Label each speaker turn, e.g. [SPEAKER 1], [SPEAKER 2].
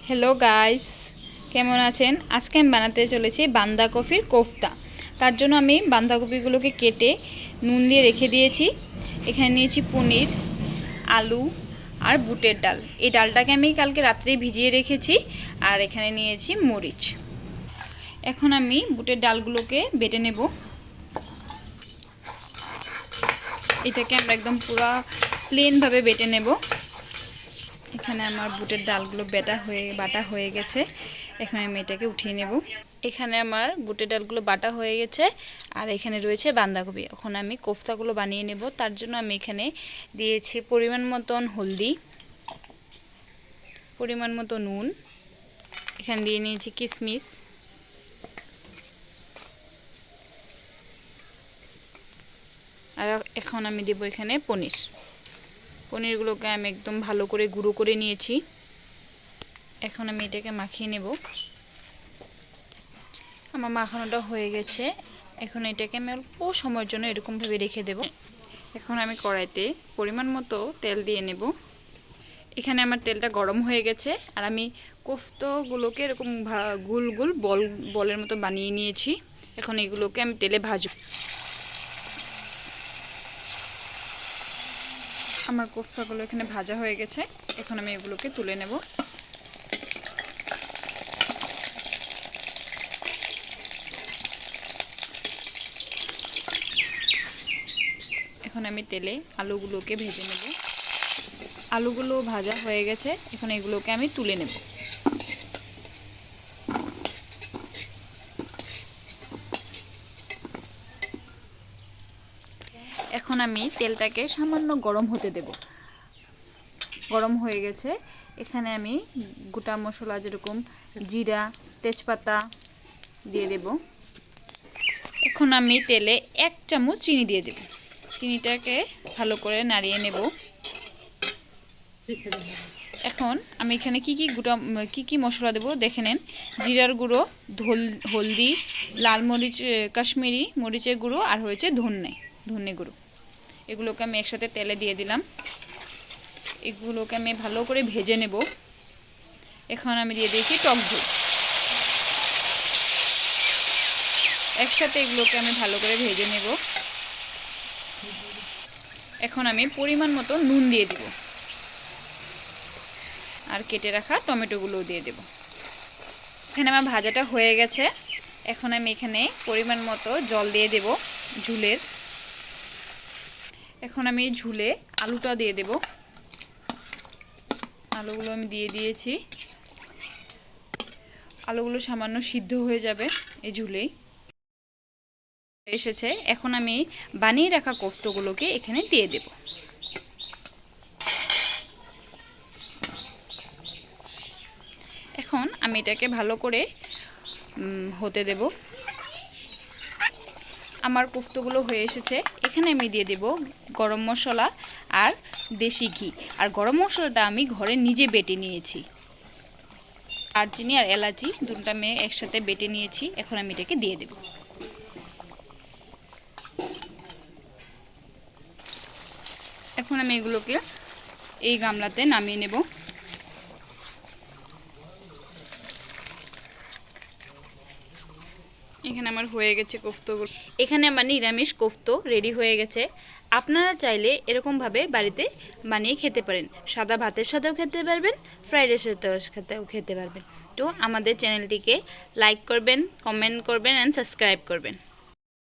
[SPEAKER 1] Hello guys, কেমন আছেন? আজকে আমি বানাতে চলেছি বাঁধাকপির কোফতা। তার জন্য আমি বাঁধাকপিগুলোকে কেটে নুন দিয়ে রেখে দিয়েছি। এখানে নিয়েছি পনির, আলু আর বুটের ডাল। এই ডালটাকে আমি কালকে রাত্রেই ভিজিয়ে রেখেছি। আর এখানে নিয়েছি মরিচ। এখন আমি বুটের ডালগুলোকে বেটে নেব। এটাকে আমরা একদম পুরো প্লেনভাবে বেটে নেব। এখানে আমার বুটের ডালগুলো বাটা হয়ে গেছে। এখন আমি এটাকে উঠিয়ে নেব। এখানে আমার বুটের ডালগুলো বাটা হয়ে গেছে আর এখানে রয়েছে বাঁধাকপি। এখন আমি কোফতাগুলো বানিয়ে নেব। তার জন্য আমি এখানে দিয়েছি পরিমাণ মতন হলদি, পরিমাণ মতো নুন, এখানে দিয়ে নিয়েছি কিশমিশ, আর এখন আমি দেব এখানে পনিরগুলোকে আমি একদম ভালো করে গুঁড়ো করে নিয়েছি। এখন আমি এটাকে মাখিয়ে নেব। আমার মাখানোটা হয়ে গেছে। এখন এটাকে আমি অল্প সময়ের জন্য এরকমভাবে রেখে দেব। এখন আমি কড়াইতে পরিমাণ মতো তেল দিয়ে নেব। এখানে আমার তেলটা গরম হয়ে গেছে আর আমি কোফতাগুলোকে এরকম গোল গোল বলের মতো বানিয়ে নিয়েছি। এখন এগুলোকে আমি তেলে ভাজব। আমার কোফতাগুলো এখানে ভাজা হয়ে গেছে। এখন আমি এগুলোকে তুলে নেব। এখন আমি তেলে আলুগুলোকে ভেজে নেব। আলুগুলো ভাজা হয়ে গেছে। এখন এগুলোকে আমি তুলে নেব। এখন আমি তেলটাকে সামান্য গরম হতে দেব। গরম হয়ে গেছে। এখানে আমি গোটা মশলা যেরকম জিরা, তেজপাতা দিয়ে দেব। এখন আমি তেলে 1 চামচ চিনি দিয়ে দেব। চিনিটাকে ভালো করে নাড়িয়ে নেব। এখন আমি এখানে কি কি মশলা দেব দেখে নেন। জিরার গুঁড়ো, হলদি, লাল মরিচ, কাশ্মীরি মরিচের গুঁড়ো আর হয়েছে ধনে গুঁড়ো। এগুলোকে আমি একসাথে তেলে দিয়ে দিলাম। এগুলোকে আমি ভালো করে ভেজে নেব। এখন আমি দিয়ে দিয়েছি টক দই। একসাথে এগুলোকে আমি ভালো করে ভেজে নেব। এখন আমি পরিমাণ মতো নুন দিয়ে দেব আর কেটে রাখা টমেটোগুলোও দিয়ে দেব। এখানে আমার ভাজাটা হয়ে গেছে। এখন আমি এখানে পরিমাণ মতো জল দিয়ে দেব ঝুলের। এখন আমি ঝুলে আলুটা দিয়ে দেব। আলুগুলো আমি দিয়ে দিয়েছি। আলুগুলো সামান্য সিদ্ধ হয়ে যাবে এই ঝুলেই এসেছে। এখন আমি বানিয়ে রাখা কোফতাগুলোকে এখানে দিয়ে দেব। এখন আমি এটাকে ভালো করে হতে দেব। আমার কোফতাগুলো হয়ে এসেছে। এখানে আমি দিয়ে দেব গরম মশলা আর দেশি ঘি। আর গরম মশলাটা আমি ঘরে নিজে বেটে নিয়েছি। দারচিনি আর এলাচি দুটোটা আমি একসাথে বেটে নিয়েছি। এখন আমি এটাকে দিয়ে দেব। এখন আমি এগুলোকে এই গামলাতে নামিয়ে নেব। এখানে আমার হয়ে গেছে কোফতাগুলো। এখানে আমার নিরামিষ কোফতা রেডি হয়ে গেছে। আপনারা চাইলে এরকমভাবে বাড়িতে বানিয়ে খেতে পারেন। সাদা ভাতের সাথেও খেতে পারবেন, ফ্রাইড রাইসের সাথেও খেতে পারবেন। তো আমাদের চ্যানেলটিকে লাইক করবেন, কমেন্ট করবেন অ্যান্ড সাবস্ক্রাইব করবেন।